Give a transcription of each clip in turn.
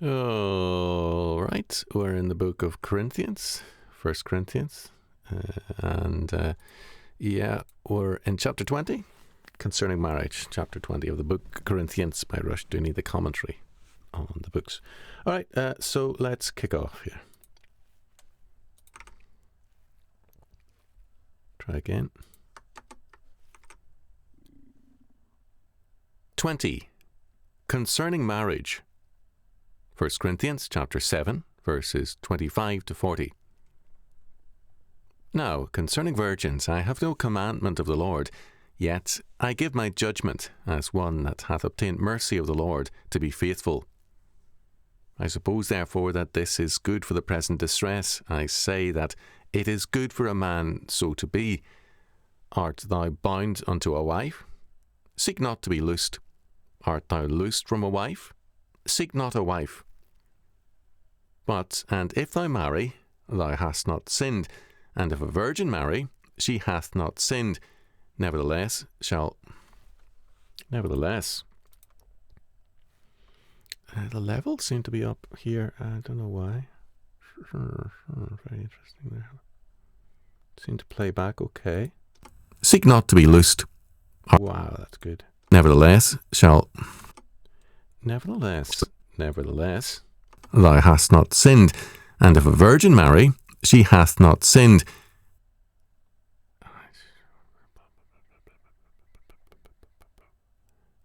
All right, we're in the book of Corinthians, 1 Corinthians, we're in chapter 20, concerning marriage, chapter 20 of the book Corinthians by Rushdoony, the commentary on the books. All right, so let's kick off here. Try again. 20. Concerning marriage. 1 Corinthians chapter 7, verses 25 to 40. Now, concerning virgins, I have no commandment of the Lord, yet I give my judgment, as one that hath obtained mercy of the Lord, to be faithful. I suppose, therefore, that this is good for the present distress. I say that it is good for a man so to be. Art thou bound unto a wife? Seek not to be loosed. Art thou loosed from a wife? Seek not a wife. But, and if thou marry, thou hast not sinned, and if a virgin marry, she hath not sinned. Nevertheless, the levels seem to be up here. I don't know why. Very interesting there. Seem to play back okay. Seek not to be loosed. Wow, that's good. Nevertheless, thou hast not sinned, and if a virgin marry, she hath not sinned.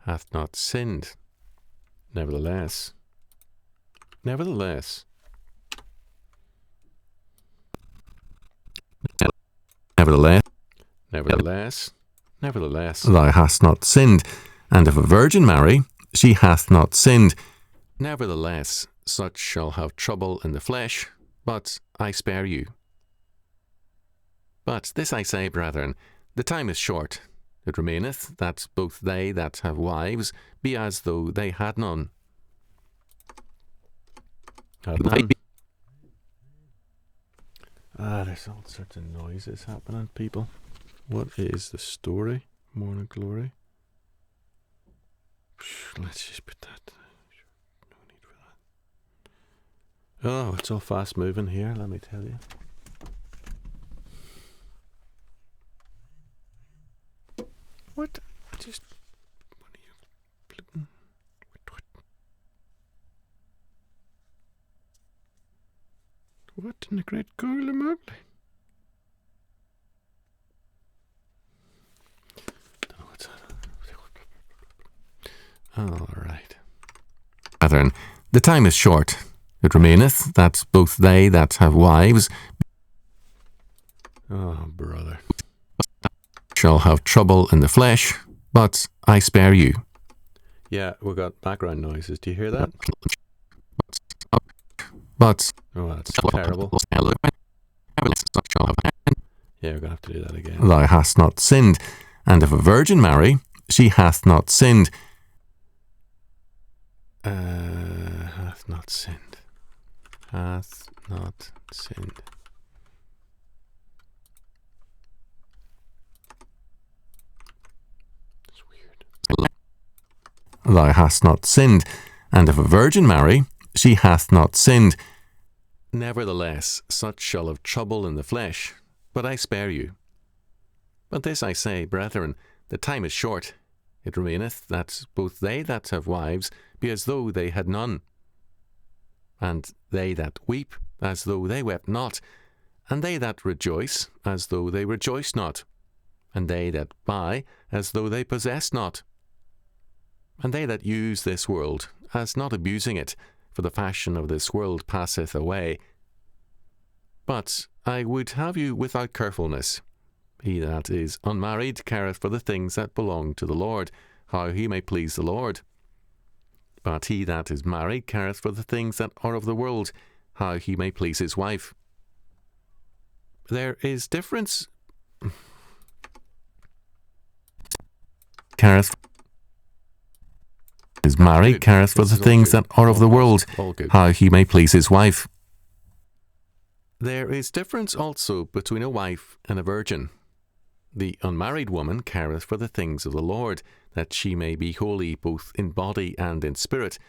Hath not sinned. Nevertheless. Nevertheless, thou hast not sinned, and if a virgin marry, she hath not sinned. Nevertheless, such shall have trouble in the flesh, but I spare you. But this I say, brethren, the time is short. It remaineth that both they that have wives be as though they had none. There's all sorts of noises happening, people. What is the story? Morning glory. Let's just put that. No need for that. Oh, it's all fast moving here, let me tell you. What? What are you flipping? What in the great Gorilla Mowgli? All right. Brethren, the time is short. It remaineth that both they that have wives shall have trouble in the flesh, but I spare you. Yeah, we've got background noises. Do you hear that? But, oh, that's terrible. Yeah, we're going to have to do that again. Thou hast not sinned, and if a virgin marry, she hath not sinned. Hath not sinned. Hath not sinned. It's weird. Thou hast not sinned, and if a virgin marry, she hath not sinned. Nevertheless, such shall have trouble in the flesh, but I spare you. But this I say, brethren, the time is short. It remaineth that both they that have wives be as though they had none, and they that weep as though they wept not, and they that rejoice as though they rejoiced not, and they that buy as though they possessed not, and they that use this world as not abusing it, for the fashion of this world passeth away. But I would have you without carefulness. He that is unmarried careth for the things that belong to the Lord, how he may please the Lord. But he that is married careth for the things that are of the world, how he may please his wife. There is difference. Is married careth for the things that are of the world, how he may please his wife. There is difference also between a wife and a virgin. The unmarried woman careth for the things of the Lord, that she may be holy both in body and in spirit.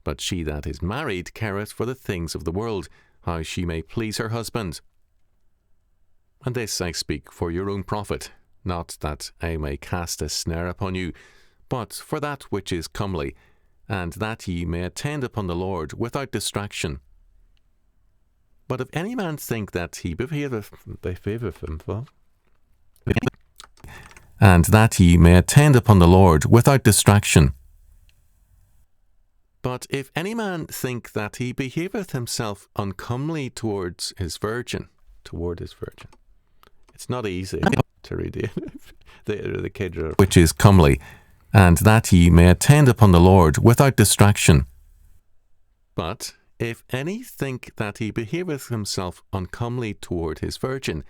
But she that is married careth for the things of the world, how she may please her husband. And this I speak for your own profit, not that I may cast a snare upon you, but for that which is comely, and that ye may attend upon the Lord without distraction. But if any man think that he behaveth himself, and that ye may attend upon the Lord without distraction. But if any man think that he behaveth himself uncomely toward his virgin, it's not easy to read the kids are, which is comely, and that ye may attend upon the Lord without distraction. But if any think that he behaveth himself uncomely toward his virgin,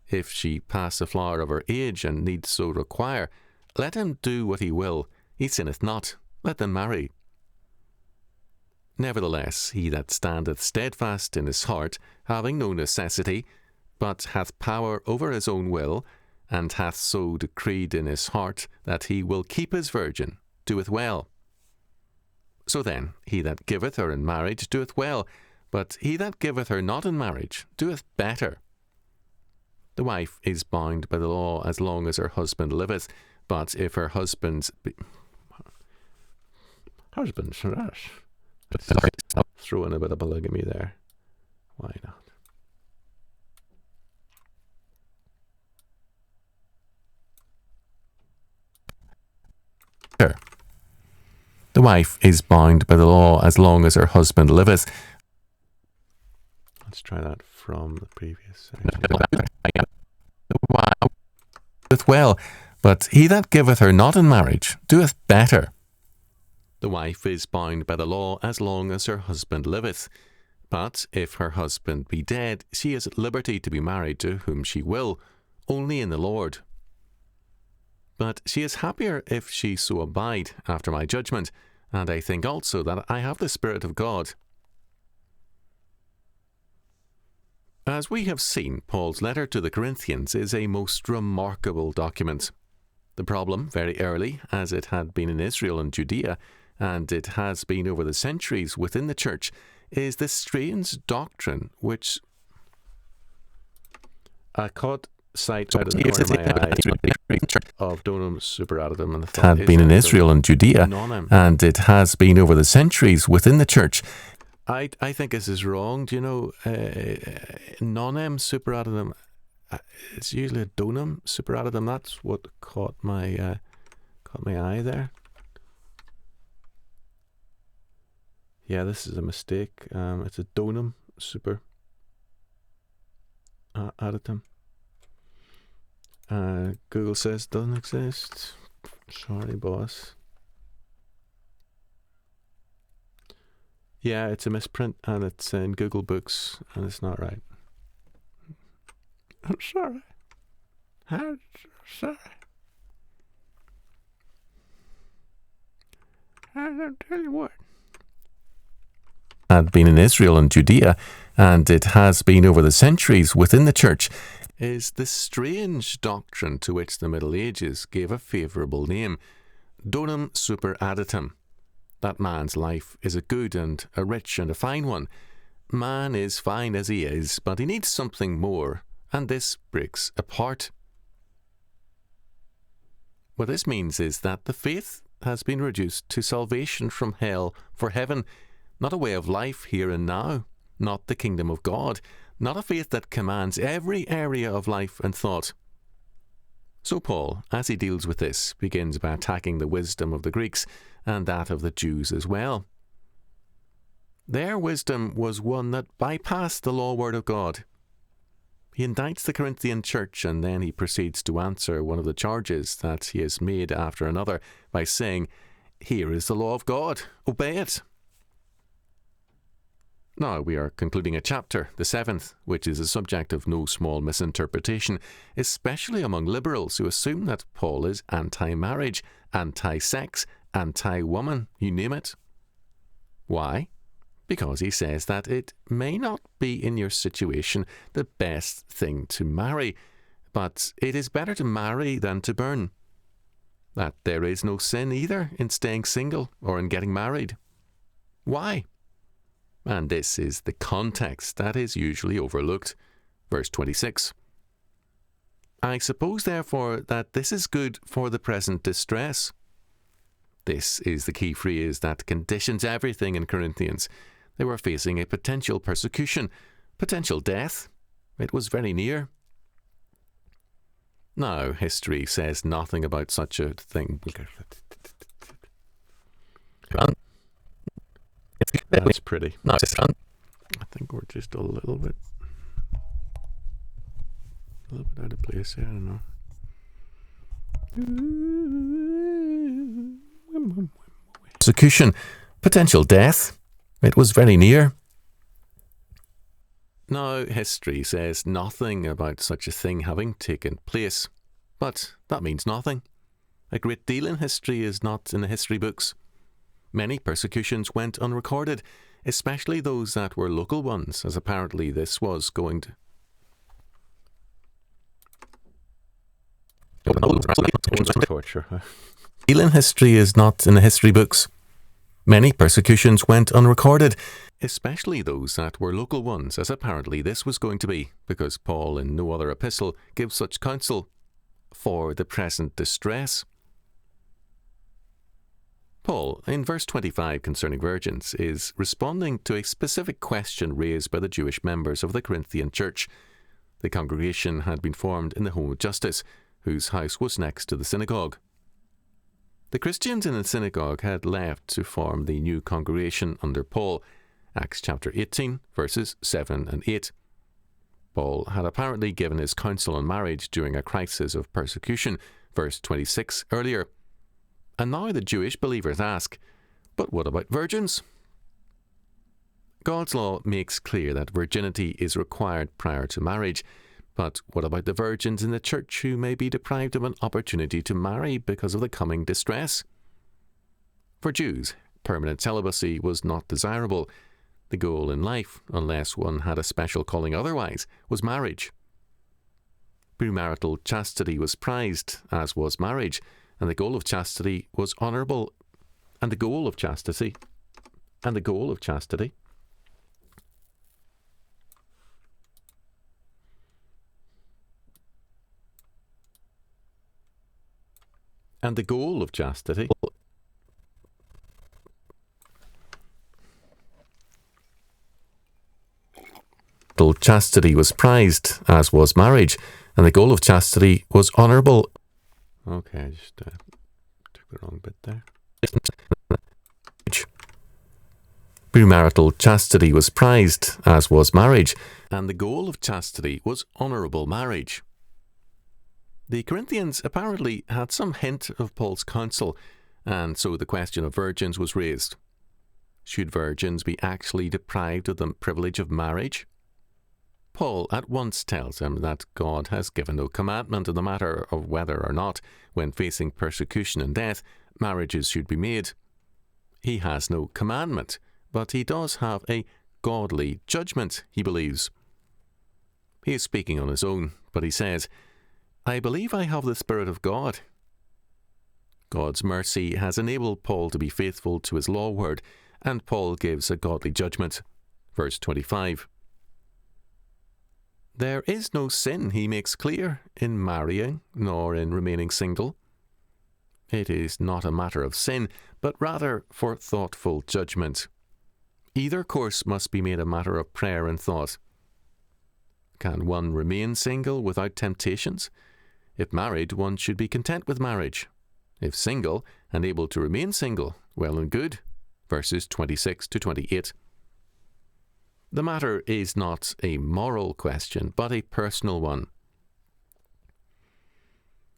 if she pass the flower of her age and need so require, let him do what he will, he sinneth not, let them marry. Nevertheless, he that standeth steadfast in his heart, having no necessity, but hath power over his own will, and hath so decreed in his heart that he will keep his virgin, doeth well. So then, he that giveth her in marriage doeth well, but he that giveth her not in marriage doeth better. The wife is bound by the law as long as her husband liveth, but if her husband's throw in a bit of polygamy there. Why not? Sure. The wife is bound by the law as long as her husband liveth. Let's try that from the previous section. Doeth well, but he that giveth her not in marriage doeth better. The wife is bound by the law as long as her husband liveth. But if her husband be dead, she is at liberty to be married to whom she will, only in the Lord. But she is happier if she so abide after my judgment, and I think also that I have the Spirit of God. As we have seen, Paul's letter to the Corinthians is a most remarkable document. The problem, very early, as it had been in Israel and Judea, and it has been over the centuries within the church, is this strange doctrine which I caught sight out of the corner of my eye of donum superaddendum, and it had been in Israel and Judea, and it has been over the centuries within the church. I think this is wrong. Do you know, nonem superaddendum, it's usually a donum superaddendum. That's what caught my eye there. Yeah, this is a mistake. It's a donum super addendum. Google says doesn't exist. Sorry, boss. Yeah, it's a misprint, and it's in Google Books, and it's not right. I'm sorry. I'm sorry. I'll tell you what. Had been in Israel and Judea, and it has been over the centuries within the church, is the strange doctrine to which the Middle Ages gave a favourable name, donum superadditum. That man's life is a good and a rich and a fine one. Man is fine as he is, but he needs something more, and this breaks apart. What this means is that the faith has been reduced to salvation from hell for heaven, not a way of life here and now, not the kingdom of God, not a faith that commands every area of life and thought. So Paul, as he deals with this, begins by attacking the wisdom of the Greeks and that of the Jews as well. Their wisdom was one that bypassed the law word of God. He indicts the Corinthian church, and then he proceeds to answer one of the charges that he has made after another by saying, "Here is the law of God, obey it." Now we are concluding a chapter, the 7th, which is a subject of no small misinterpretation, especially among liberals who assume that Paul is anti-marriage, anti-sex, anti-woman, you name it. Why? Because he says that it may not be in your situation the best thing to marry, but it is better to marry than to burn. That there is no sin either in staying single or in getting married. Why? And this is the context that is usually overlooked. Verse 26. I suppose, therefore, that this is good for the present distress. This is the key phrase that conditions everything in Corinthians. They were facing a potential persecution, potential death. It was very near. Now, history says nothing about such a thing. That's pretty. I think we're just a little bit out of place here, I don't know. Persecution, potential death. It was very near. Now, history says nothing about such a thing having taken place. But that means nothing. A great deal in history is not in the history books. Many persecutions went unrecorded, especially those that were local ones, as apparently this was going to. Torture. Deal in history is not in the history books. Many persecutions went unrecorded, especially those that were local ones, as apparently this was going to be, because Paul in no other epistle gives such counsel for the present distress. Paul, in verse 25 concerning virgins, is responding to a specific question raised by the Jewish members of the Corinthian church. The congregation had been formed in the home of Justus, whose house was next to the synagogue. The Christians in the synagogue had left to form the new congregation under Paul, Acts chapter 18, verses 7 and 8. Paul had apparently given his counsel on marriage during a crisis of persecution, verse 26 earlier. And now the Jewish believers ask, but what about virgins? God's law makes clear that virginity is required prior to marriage. But what about the virgins in the church who may be deprived of an opportunity to marry because of the coming distress? For Jews, permanent celibacy was not desirable. The goal in life, unless one had a special calling otherwise, was marriage. Premarital chastity was prized, as was marriage, and the goal of chastity was honourable. And the goal of chastity. And the goal of chastity. And the goal of chastity. Chastity was prized, as was marriage, and the goal of chastity was honourable. Okay, I just took the wrong bit there. Premarital chastity was prized, as was marriage, and the goal of chastity was honourable marriage. The Corinthians apparently had some hint of Paul's counsel, and so the question of virgins was raised. Should virgins be actually deprived of the privilege of marriage? Paul at once tells them that God has given no commandment in the matter of whether or not, when facing persecution and death, marriages should be made. He has no commandment, but he does have a godly judgment, he believes. He is speaking on his own, but he says, I believe I have the Spirit of God. God's mercy has enabled Paul to be faithful to his law word, and Paul gives a godly judgment. Verse 25. There is no sin, he makes clear, in marrying, nor in remaining single. It is not a matter of sin, but rather for thoughtful judgment. Either course must be made a matter of prayer and thought. Can one remain single without temptations? If married, one should be content with marriage. If single, and able to remain single, well and good. Verses 26 to 28. The matter is not a moral question, but a personal one.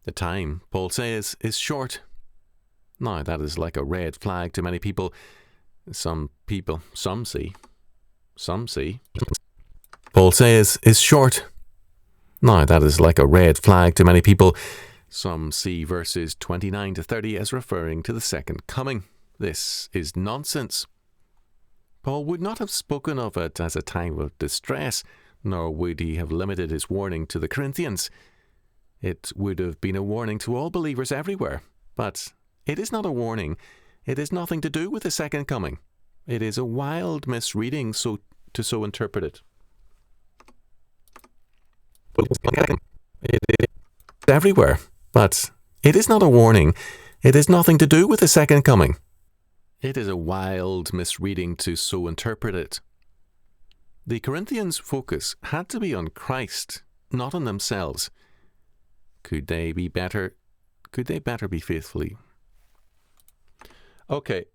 The time, Paul says, is short. Now, that is like a red flag to many people. Some see. Paul says, is short. Now, that is like a red flag to many people. Some see verses 29 to 30 as referring to the second coming. This is nonsense. Paul would not have spoken of it as a time of distress, nor would he have limited his warning to the Corinthians. It would have been a warning to all believers everywhere. But it is not a warning. It has nothing to do with the second coming. It is a wild misreading to so interpret it. It is everywhere, but it is not a warning. It has nothing to do with the second coming. It is a wild misreading to so interpret it. The Corinthians' focus had to be on Christ, not on themselves. Could they better be faithfully? Okay.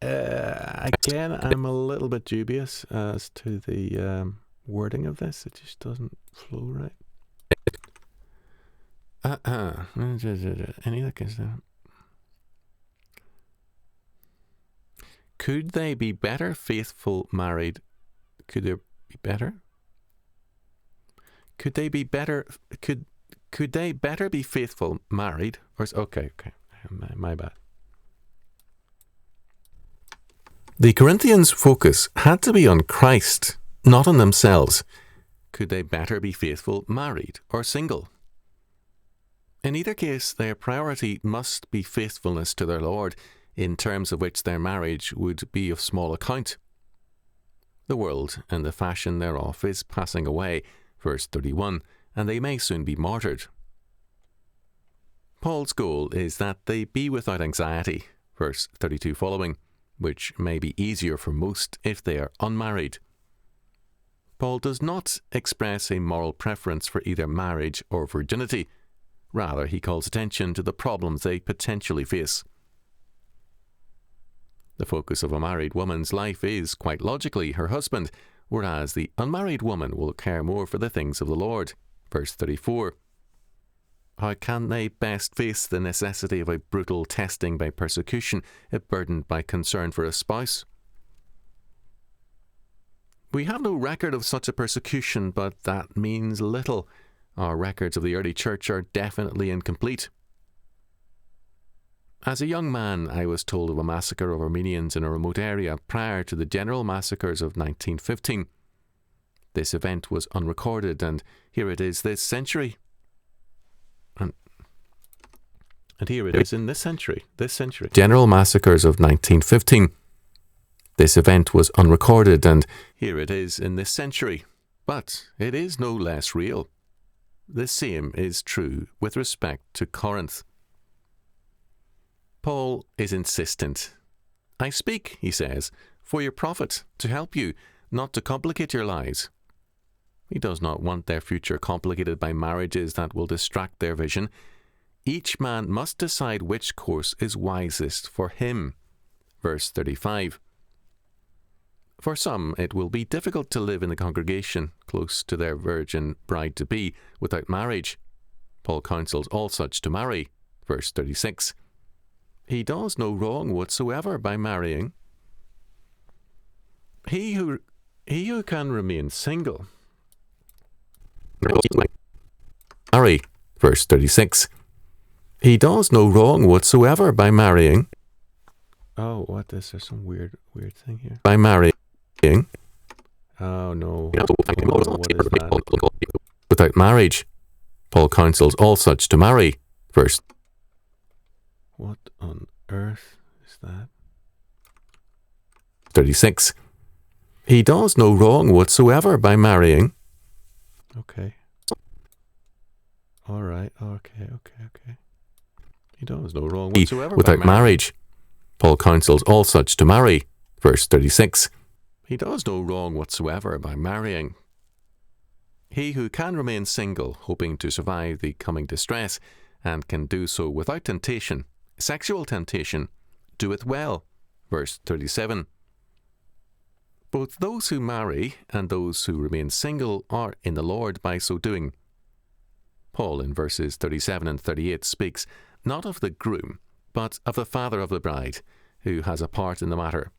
Again, I'm a little bit dubious as to the wording of this. It just doesn't flow right. Any of that. Could they be better faithful married? Could they be better? Could they be better? Could they better be faithful married? Or okay, my bad. The Corinthians' focus had to be on Christ, not on themselves. Could they better be faithful married or single? In either case, their priority must be faithfulness to their Lord, in terms of which their marriage would be of small account. The world and the fashion thereof is passing away, verse 31, and they may soon be martyred. Paul's goal is that they be without anxiety, verse 32 following, which may be easier for most if they are unmarried. Paul does not express a moral preference for either marriage or virginity. Rather, he calls attention to the problems they potentially face. The focus of a married woman's life is, quite logically, her husband, whereas the unmarried woman will care more for the things of the Lord. Verse 34. How can they best face the necessity of a brutal testing by persecution, if burdened by concern for a spouse? We have no record of such a persecution, but that means little. Our records of the early church are definitely incomplete. As a young man, I was told of a massacre of Armenians in a remote area prior to the general massacres of 1915. This event was unrecorded, and here it is this century. And here it is in this century. General massacres of 1915. This event was unrecorded, and here it is in this century. But it is no less real. The same is true with respect to Corinth. Paul is insistent. I speak, he says, for your profit, to help you, not to complicate your lives. He does not want their future complicated by marriages that will distract their vision. Each man must decide which course is wisest for him. Verse 35. For some, it will be difficult to live in the congregation, close to their virgin bride-to-be, without marriage. Paul counsels all such to marry. Verse 36. He does no wrong whatsoever by marrying. He who can remain single. Marry. Verse 36. He does no wrong whatsoever by marrying. Oh, what is there? Some weird thing here. By marrying. Oh no. What is that? Without marriage. Paul counsels all such to marry. Verse. What on earth is that? 36. He does no wrong whatsoever by marrying. Okay. All right. Okay. He does no wrong whatsoever without marriage. Paul counsels all such to marry. Verse 36. He does no wrong whatsoever by marrying. He who can remain single, hoping to survive the coming distress, and can do so without temptation, sexual temptation, doeth well. Verse 37. Both those who marry and those who remain single are in the Lord by so doing. Paul in verses 37 and 38 speaks not of the groom, but of the father of the bride, who has a part in the matter.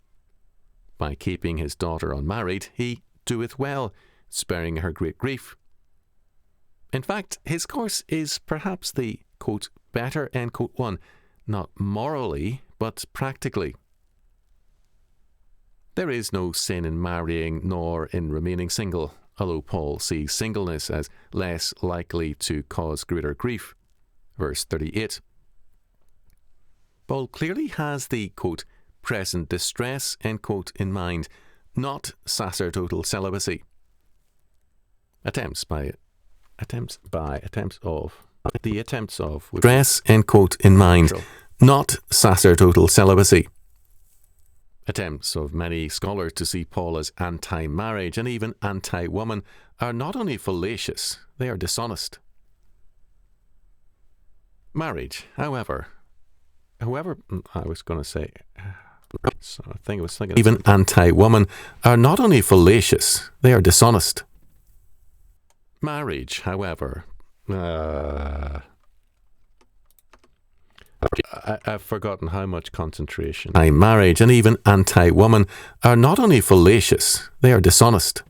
By keeping his daughter unmarried, he doeth well, sparing her great grief. In fact, his course is perhaps the, quote, better, end quote, one, not morally, but practically. There is no sin in marrying nor in remaining single, although Paul sees singleness as less likely to cause greater grief. Verse 38. Paul clearly has the, quote, present distress, end quote, in mind, not sacerdotal celibacy. Attempts of stress, end quote, in mind, not sacerdotal celibacy. Attempts of many scholars to see Paul as anti-marriage and even anti-woman are not only fallacious, they are dishonest. Marriage, however, I was going to say, so I think I was thinking, even anti-woman are not only fallacious, they are dishonest. Marriage, however, I've forgotten how much concentration. Marriage and even anti-woman are not only fallacious, they are dishonest.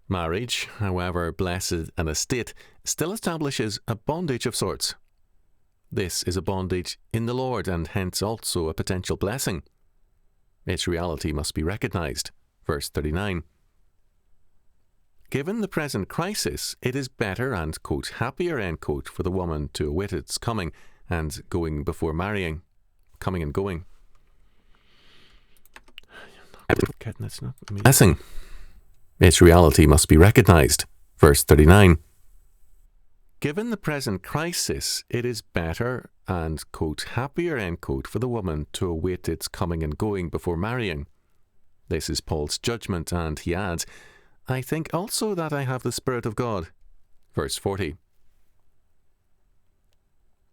Marriage, however blessed an estate, still establishes a bondage of sorts. This is a bondage in the Lord and hence also a potential blessing. Its reality must be recognized. Verse 39. Given the present crisis, it is better and, quote, happier, end quote, for the woman to await its coming and going before marrying. Coming and going. That's not me. Blessing. Its reality must be recognized. Verse 39. Given the present crisis, it is better and, quote, happier, end quote, for the woman to await its coming and going before marrying. This is Paul's judgment, and he adds, I think also that I have the Spirit of God. Verse 40.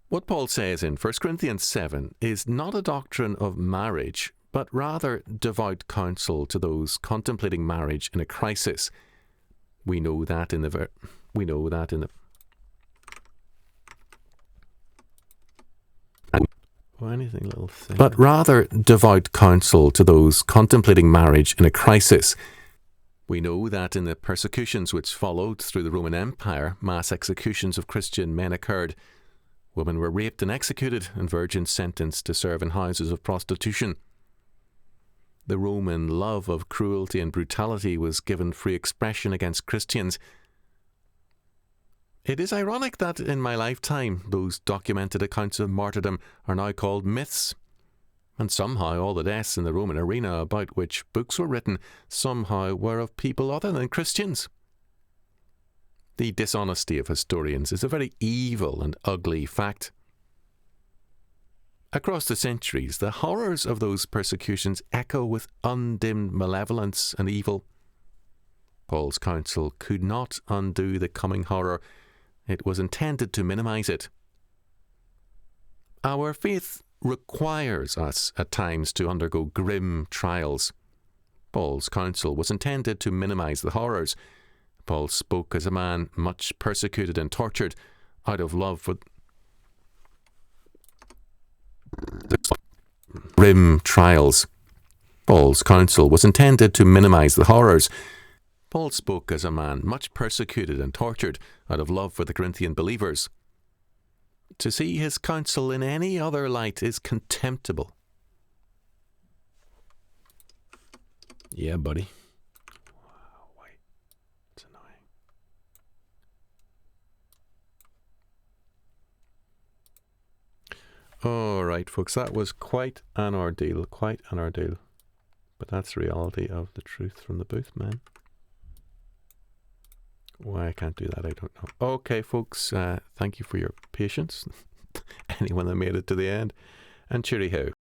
What Paul says in 1 Corinthians 7 is not a doctrine of marriage, but rather devout counsel to those contemplating marriage in a crisis. We know that in the anything little thing. But rather devout counsel to those contemplating marriage in a crisis. We know that in the persecutions which followed through the Roman Empire, mass executions of Christian men occurred. Women were raped and executed, and virgins sentenced to serve in houses of prostitution. The Roman love of cruelty and brutality was given free expression against Christians. It is ironic that in my lifetime, those documented accounts of martyrdom are now called myths. And somehow all the deaths in the Roman arena about which books were written somehow were of people other than Christians. The dishonesty of historians is a very evil and ugly fact. Across the centuries, the horrors of those persecutions echo with undimmed malevolence and evil. Paul's counsel could not undo the coming horror. It was intended to minimize it. Our faith requires us at times to undergo grim trials. Paul's counsel was intended to minimize the horrors. Paul spoke as a man much persecuted and tortured out of love for grim trials. Paul's counsel was intended to minimize the horrors. Paul spoke as a man much persecuted and tortured out of love for the Corinthian believers. To see his counsel in any other light is contemptible. Yeah, buddy. Wow, wait. It's annoying. All right, folks, that was quite an ordeal. But that's the reality of the truth from the booth, man. Why I can't do that, I don't know. Okay, folks, thank you for your patience. Anyone that made it to the end. And cheery ho.